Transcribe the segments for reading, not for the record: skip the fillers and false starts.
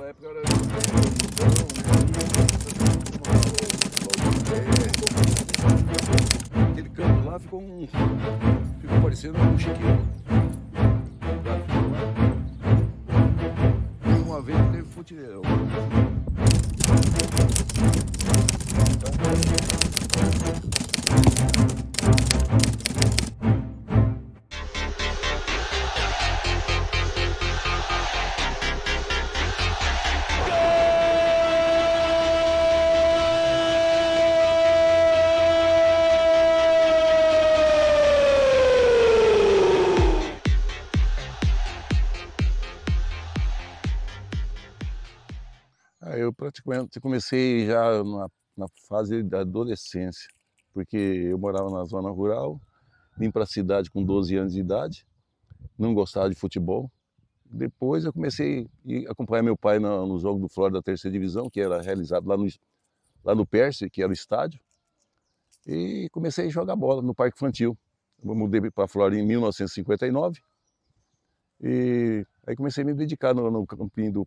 naquela época era aquele campo lá ficou parecendo um chiqueiro. E uma vez teve futebol. Eu praticamente comecei já na fase da adolescência, porque eu morava na zona rural, vim para a cidade com 12 anos de idade, não gostava de futebol. Depois eu comecei a acompanhar meu pai no jogo do Flórida da terceira divisão, que era realizado lá no Percy, que era o estádio, e comecei a jogar bola no Parque Infantil. Eu mudei para a Flórida em 1959, e aí comecei a me dedicar no campinho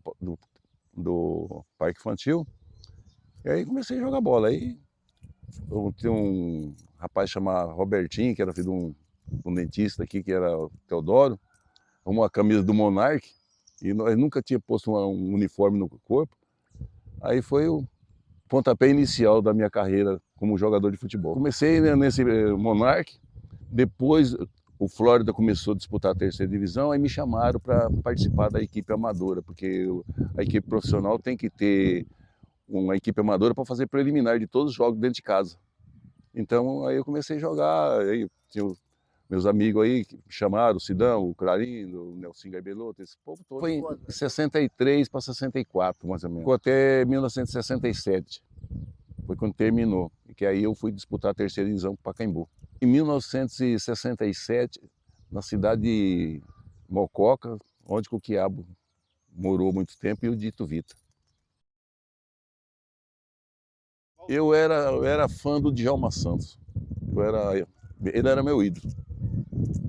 do Parque Infantil. E aí comecei a jogar bola. Aí eu tinha um rapaz chamado Robertinho, que era filho de um dentista aqui, que era o Teodoro, arrumou a camisa do Monark, e nós nunca tinha posto um uniforme no corpo. Aí foi o pontapé inicial da minha carreira como jogador de futebol. Comecei, né, nesse Monark, depois o Flórida começou a disputar a terceira divisão, aí me chamaram para participar da equipe amadora, porque a equipe profissional tem que ter uma equipe amadora para fazer preliminar de todos os jogos dentro de casa. Então aí eu comecei a jogar, aí tinha meus amigos aí que me chamaram, o Sidão, o Clarindo, o Nelson Garbelotto, esse povo todo. Foi em 63 para 64, mais ou menos. Ficou até 1967, foi quando terminou, e que aí eu fui disputar a terceira divisão para Pacaembu. Em 1967, na cidade de Mococa, onde o Quiabo morou muito tempo, e o Dito Vita. Eu era fã do Djalma Santos. Ele era meu ídolo.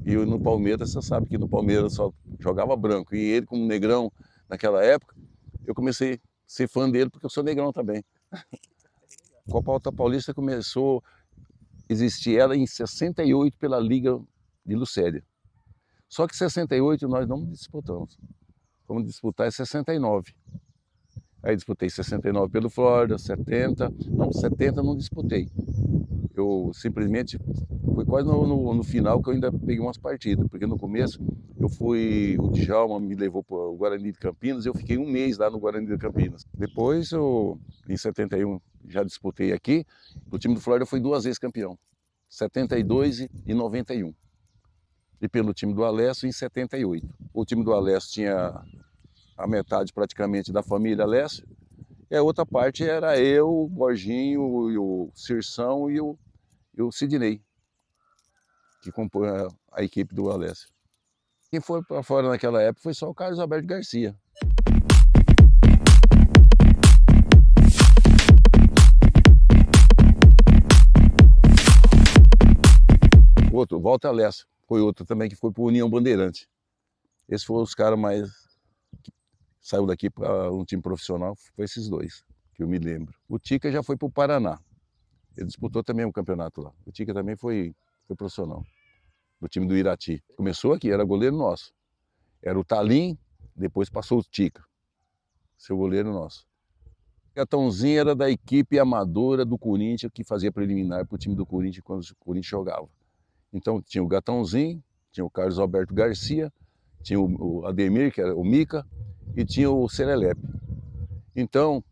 E eu, no Palmeiras, você sabe que no Palmeiras só jogava branco. E ele, como negrão naquela época, eu comecei a ser fã dele porque eu sou negrão também. A Copa Alta Paulista começou a existir ela em 68 pela Liga de Lucélia. Só que em 68 nós não disputamos. Fomos disputar em 69. Aí disputei 69 pelo Flórida, 70 não disputei. Eu simplesmente, foi quase no final que eu ainda peguei umas partidas, porque no começo o Djalma me levou para o Guarani de Campinas, eu fiquei um mês lá no Guarani de Campinas. Depois, em 71, já disputei aqui, o time do Flórida foi 2 vezes campeão, 72 e 91. E pelo time do Alessio em 78. O time do Alessio tinha a metade praticamente da família Alessio, e a outra parte era eu, o Borginho, e o Cirção e o Sidney, que compõe a equipe do Alessio. Quem foi para fora naquela época foi só o Carlos Alberto Garcia. Outro, Walter Alessio, foi outro também que foi para o União Bandeirante. Esses foram os caras mais que saiu daqui para um time profissional, foi esses dois, que eu me lembro. O Tica já foi para o Paraná, ele disputou também um campeonato lá. O Tica também foi profissional, do time do Irati. Começou aqui, era goleiro nosso. Era o Talim, depois passou o Tica, seu goleiro nosso. O Gatãozinho era da equipe amadora do Corinthians, que fazia preliminar para o time do Corinthians quando o Corinthians jogava. Então tinha o Gatãozinho, tinha o Carlos Alberto Garcia, tinha o Ademir, que era o Mica, e tinha o Serelepe. Então,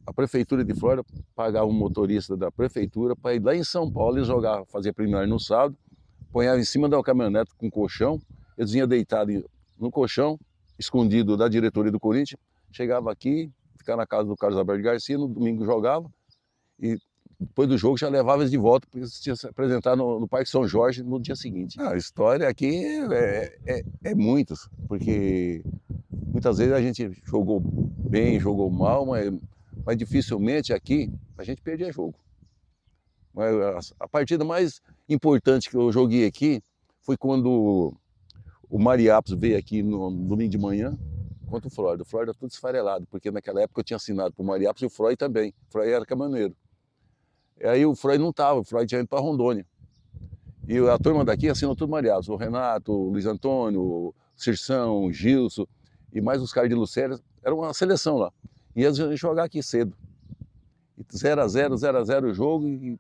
a prefeitura de Flórida pagava um motorista da prefeitura para ir lá em São Paulo e jogar, fazer preliminar no sábado, ponhava em cima de uma caminhonete com colchão, eles vinham deitados no colchão, escondido da diretoria do Corinthians, chegava aqui, ficava na casa do Carlos Alberto Garcia, no domingo jogava, e depois do jogo já levava eles de volta, porque eles tinham se apresentar no Parque São Jorge no dia seguinte. A história aqui é muitas, porque muitas vezes a gente jogou bem, jogou mal, mas dificilmente aqui a gente perdia jogo. Mas a partida mais importante que eu joguei aqui foi quando o Mariapos veio aqui no domingo de manhã, contra o Flórida. O Flórida tudo esfarelado, porque naquela época eu tinha assinado para o Mariápolis e o Freud também. O Freud era caminhoneiro. E aí o Freud não estava, o Freud tinha ido para Rondônia. E a turma daqui assinou tudo Mariápolis. O Renato, o Luiz Antônio, o Cirção, o Gilson, e mais os caras de Lucélia. Era uma seleção lá. E eles iam jogar aqui cedo. 0x0, 0x0 o jogo, e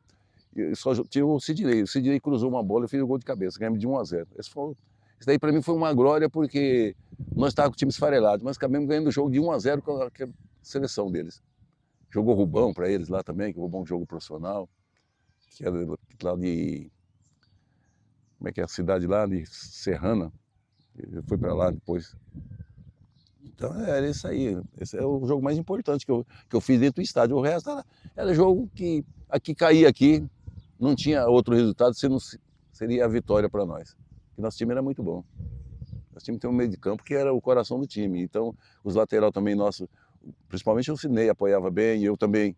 só tinha o Sidney. O Sidney cruzou uma bola e fez o gol de cabeça, ganhamos de 1x0. Isso daí para mim foi uma glória, porque nós estávamos com o time esfarelado, mas acabamos ganhando o jogo de 1x0 com a seleção deles. Jogou Rubão para eles lá também, que o Rubão jogou profissional, que era lá de... Como é que é a cidade lá? De Serrana. Ele foi para lá depois. Então era isso aí. Esse é o jogo mais importante que eu fiz dentro do estádio. O resto era jogo que aqui caía aqui, não tinha outro resultado, seria a vitória para nós. Porque nosso time era muito bom. Nosso time tem um meio de campo que era o coração do time. Então os lateral também nossos, principalmente o Sidney apoiava bem, eu também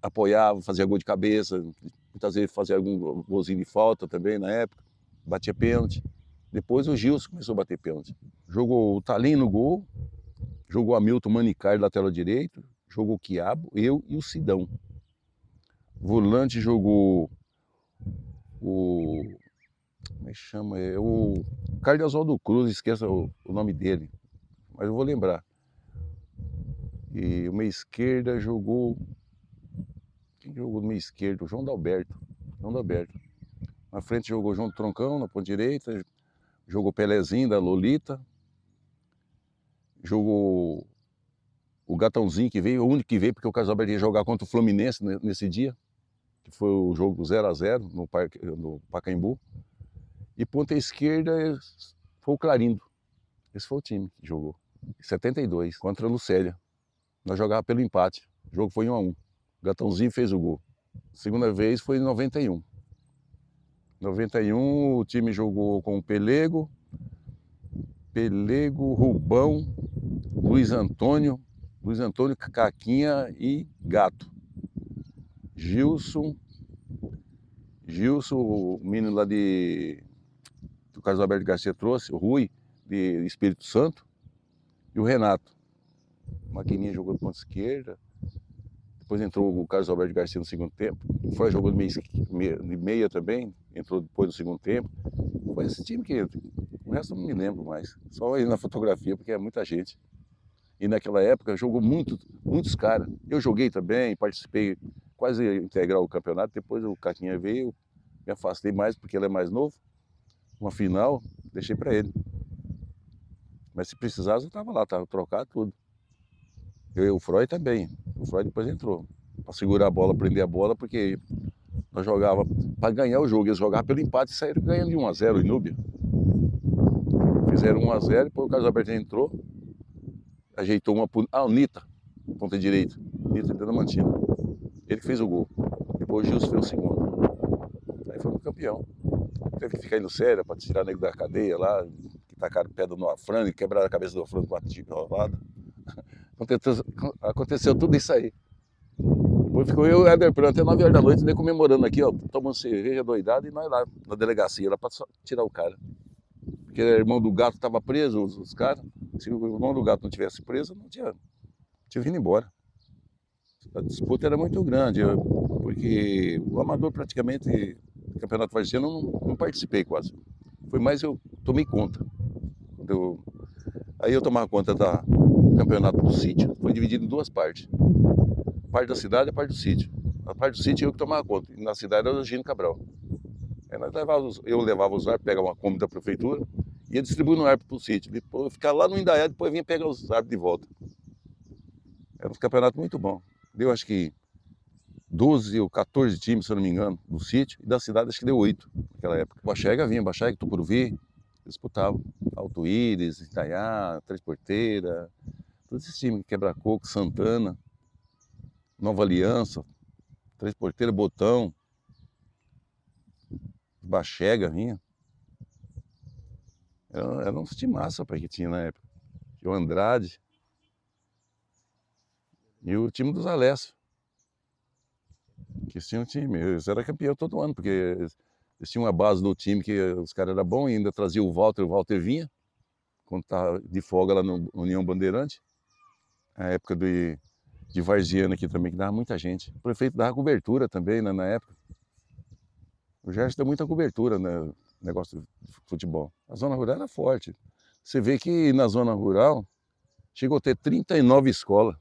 apoiava, fazia gol de cabeça, muitas vezes fazia algum golzinho de falta também na época, batia pênalti. Depois o Gilson começou a bater pênalti. Jogou o Talim no gol, jogou Hamilton Manicar, lateral direito, jogou o Quiabo, eu e o Sidão. Volante jogou o... Como é que chama? É o Carlos Oswaldo Cruz, esqueça o nome dele, mas eu vou lembrar. E o meia esquerda jogou... Quem jogou no meio esquerdo? João Dalberto. João Dalberto. Na frente jogou João Troncão, na ponta direita, jogou Pelezinho da Lolita, jogou o Gatãozinho que veio, o único que veio, porque o Carlos Alberto ia jogar contra o Fluminense nesse dia, que foi o jogo 0x0 no Pacaembu. E ponta esquerda foi o Clarindo. Esse foi o time que jogou. Em 72, contra a Lucélia. Nós jogávamos pelo empate. O jogo foi 1x1. O Gatãozinho fez o gol. Segunda vez foi em 91. Em 91 o time jogou com o Pelego, Rubão, Luiz Antônio, Caquinha e Gato. Gilson, o menino lá do Carlos Alberto Garcia trouxe, o Rui, de Espírito Santo, e o Renato. Maquininha jogou de ponta esquerda, depois entrou o Carlos Alberto Garcia no segundo tempo, o Freud jogou de meia também, entrou depois no segundo tempo. Foi esse time que... O resto eu não me lembro mais, só aí na fotografia, porque é muita gente. E naquela época jogou muitos caras. Eu joguei também, participei quase integral o campeonato. Depois o Caquinha veio, me afastei mais porque ele é mais novo. Uma final, deixei para ele. Mas se precisasse eu estava lá, estava trocado tudo. Eu e o Freud também. O Freud depois entrou para segurar a bola, prender a bola, porque nós jogava para ganhar o jogo. Eles jogavam pelo empate e saíram ganhando de 1x0 em Núbia. Fizeram 1x0, depois o Carlos Alberto entrou, ajeitou uma... o Nita, ponta direita. Nita da Mantina. Ele que fez o gol. Depois o Gilson fez o segundo. Aí foi campeão. Teve que ficar indo sério para tirar o nego da cadeia lá, que tacaram pedra no Afrânio e quebraram a cabeça do Afrânio com a tigre roubada. Aconteceu tudo isso aí. Depois ficou eu e o Éder Pranto até 9 horas da noite, comemorando aqui, ó, tomando cerveja doidado, e nós lá na delegacia, lá para tirar o cara. Porque o irmão do Gato estava preso, os caras. Se o irmão do Gato não tivesse preso, não tinha vindo embora. A disputa era muito grande, porque o amador praticamente, campeonato varziano, eu não participei quase. Foi mais eu tomei conta. Aí eu tomava conta do campeonato do sítio, foi dividido em duas partes. Parte da cidade e a parte do sítio. A parte do sítio eu que tomava conta, e na cidade era o Gino Cabral. Aí eu levava os árvores, pegava uma Kombi da prefeitura, ia distribuindo árvore para o sítio. Depois ficava lá no Indaiá, depois vinha pegar os árvores de volta. Era um campeonato muito bom. Deu acho que 12 ou 14 times, se eu não me engano, do sítio, e da cidade acho que deu 8 naquela época. Baxega vinha, Baxega, Tucuruvi, disputavam. Alto Íris, Itaiá, Três Porteiras, todos esses times, Quebra-Coco, Santana, Nova Aliança, Três Porteiras, Botão, Baxega vinha. Era um time massa que tinha na época. E o Andrade. E o time dos Alessio. Que eles tinham um time. Eles eram campeão todo ano, porque eles tinham uma base do time que os caras eram bons e ainda traziam o Walter vinha quando estava de folga lá no União Bandeirante, a época de Varziano aqui também, que dava muita gente. O prefeito dava cobertura também, né, na época. O Gerson deu muita cobertura, né, no negócio de futebol. A zona rural era forte. Você vê que na zona rural chegou a ter 39 escolas.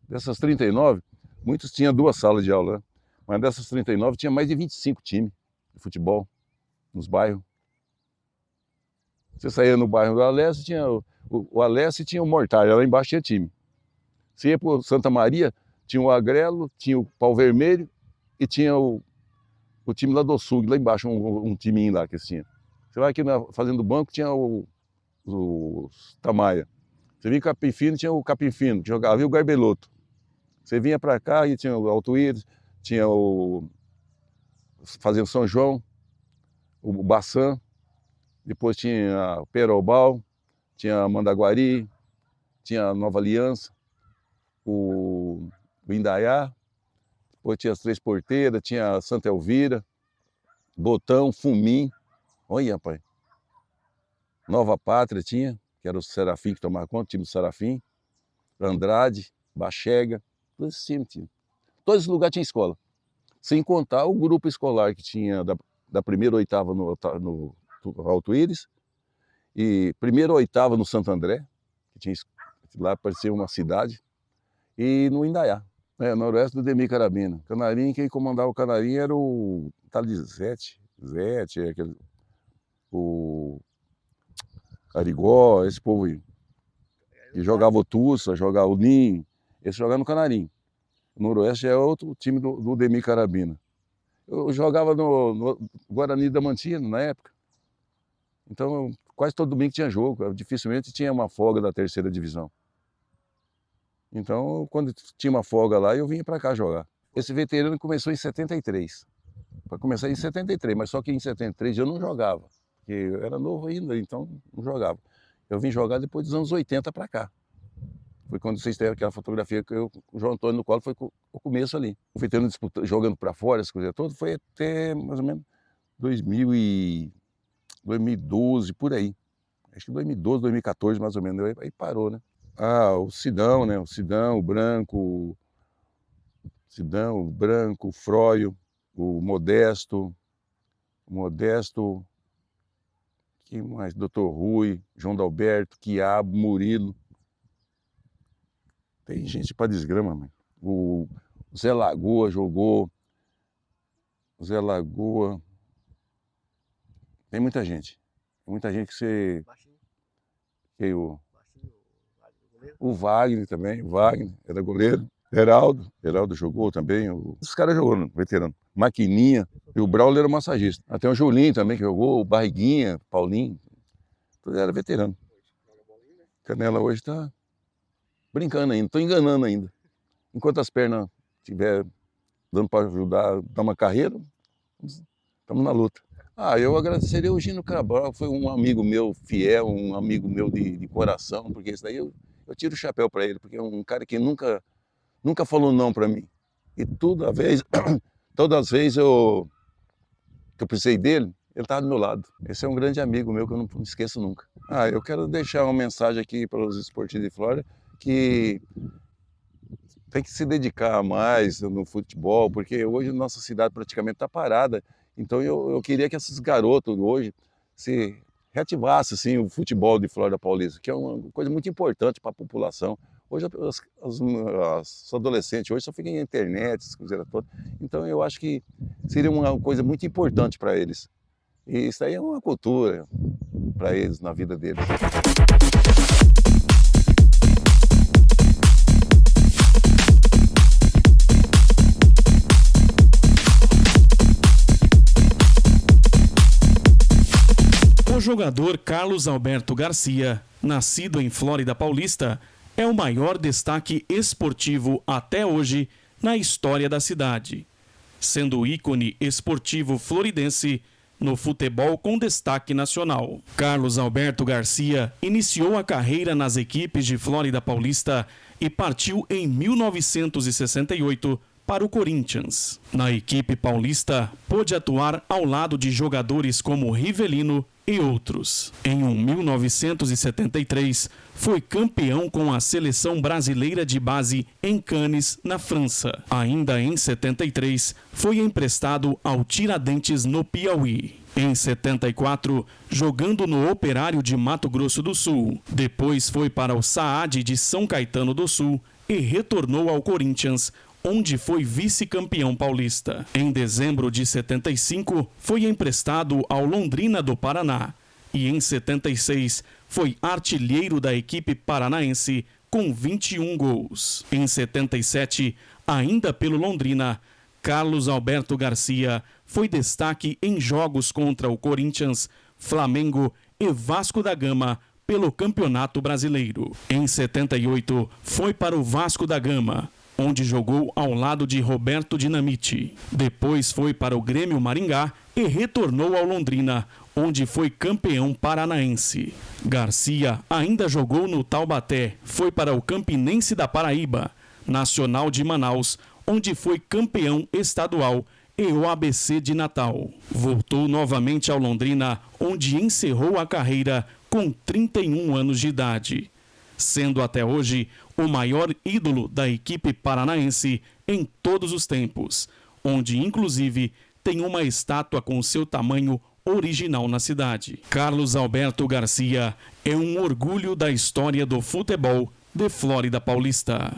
Dessas 39, muitos tinham 2 salas de aula, né? Mas dessas 39 tinha mais de 25 times de futebol nos bairros. Você saía no bairro do Alesse, tinha o Alesse tinha o Mortalha, lá embaixo tinha time. Você ia para Santa Maria, tinha o Agrelo, tinha o Pau Vermelho e tinha o time lá do Sul, lá embaixo, um timinho lá que tinha. Você vai aqui na Fazenda do Banco, tinha o Tamaia. Você vinha em Capim Fino, tinha o Capim Fino, que jogava, e o Garbeloto. Você vinha para cá e tinha o Alto Íris, tinha o Fazenda São João, o Baçã, depois tinha o Perobal, tinha a Mandaguari, tinha a Nova Aliança, o Indaiá, depois tinha as Três Porteiras, tinha a Santa Elvira, Botão, Fumim, olha, rapaz. Nova Pátria tinha, que era o Serafim que tomava conta, o time do Serafim, Andrade, Baxega, todos esses times tinham. Todos esses lugares tinha escola. Sem contar o grupo escolar que tinha da primeira oitava no Alto Íris, e primeira oitava no Santo André, que tinha, lá parecia uma cidade, e no Indaiá, noroeste do Demir Carabina. Canarim, quem comandava o Canarim era o tal de Zete, o Arigó, esse povo aí. Que jogava o Tussa, jogava o Ninho, esse jogava no Canarim. O Noroeste é outro time do Demir Carabina. Eu jogava no Guarani da Mantina, na época. Então, quase todo domingo tinha jogo. Dificilmente tinha uma folga da terceira divisão. Então, quando tinha uma folga lá, eu vinha para cá jogar. Esse veterano começou em 73. Para começar em 73, mas só que em 73 eu não jogava. Porque eu era novo ainda, então não jogava. Eu vim jogar depois dos anos 80 para cá. Foi quando vocês têm aquela fotografia que o João Antônio no colo, foi o começo ali. O veterano jogando para fora, as coisas todas, foi até mais ou menos 2012, por aí. Acho que 2012, 2014, mais ou menos, aí parou, né? Ah, o Sidão, né? O Sidão, o Branco, o Fróio, o Modesto, quem mais? Doutor Rui, João Dalberto, Quiabo, Murilo. Tem gente para desgrama, mano. O Zé Lagoa jogou. O Zé Lagoa. Tem muita gente. Tem muita gente que você... O Wagner também. O Wagner era goleiro. Heraldo jogou também. Esses caras jogou, veterano. Maquininha. E o Braulio era massagista. Até o Julinho também que jogou. O Barriguinha, Paulinho. Tudo era veterano. Canela hoje tá brincando ainda, tô enganando ainda. Enquanto as pernas estiver dando para ajudar a dar uma carreira, estamos na luta. Eu agradeceria o Gino Cabral, foi um amigo meu fiel, um amigo meu de coração, porque isso daí eu tiro o chapéu para ele, porque é um cara que nunca falou não para mim. E todas as vezes que eu precisei dele, ele estava do meu lado. Esse é um grande amigo meu que eu não esqueço nunca. Eu quero deixar uma mensagem aqui para os esportistas de Flórida, que tem que se dedicar mais no futebol, porque hoje a nossa cidade praticamente está parada. Então eu queria que esses garotos hoje se reativassem assim, o futebol de Flórida Paulista, que é uma coisa muito importante para a população. Hoje os adolescentes hoje só ficam na internet, essas coisas todas. Então eu acho que seria uma coisa muito importante para eles. E isso aí é uma cultura para eles, na vida deles. O jogador Carlos Alberto Garcia, nascido em Flórida Paulista, é o maior destaque esportivo até hoje na história da cidade, sendo o ícone esportivo floridense no futebol com destaque nacional. Carlos Alberto Garcia iniciou a carreira nas equipes de Flórida Paulista e partiu em 1968 para o Corinthians. Na equipe paulista, pôde atuar ao lado de jogadores como Rivelino e outros. Em 1973, foi campeão com a seleção brasileira de base em Cannes, na França. Ainda em 73, foi emprestado ao Tiradentes, no Piauí. Em 74, jogando no Operário de Mato Grosso do Sul. Depois foi para o Saad de São Caetano do Sul e retornou ao Corinthians, onde foi vice-campeão paulista. Em dezembro de 75, foi emprestado ao Londrina do Paraná. E em 76, foi artilheiro da equipe paranaense com 21 gols. Em 77, ainda pelo Londrina, Carlos Alberto Garcia foi destaque em jogos contra o Corinthians, Flamengo e Vasco da Gama pelo Campeonato Brasileiro. Em 78, foi para o Vasco da Gama, onde jogou ao lado de Roberto Dinamite. Depois foi para o Grêmio Maringá e retornou ao Londrina, onde foi campeão paranaense. Garcia ainda jogou no Taubaté, foi para o Campinense da Paraíba, Nacional de Manaus, onde foi campeão estadual, e o ABC de Natal. Voltou novamente ao Londrina, onde encerrou a carreira com 31 anos de idade, sendo até hoje o maior ídolo da equipe paranaense em todos os tempos, onde inclusive tem uma estátua com seu tamanho original na cidade. Carlos Alberto Garcia é um orgulho da história do futebol de Flórida Paulista.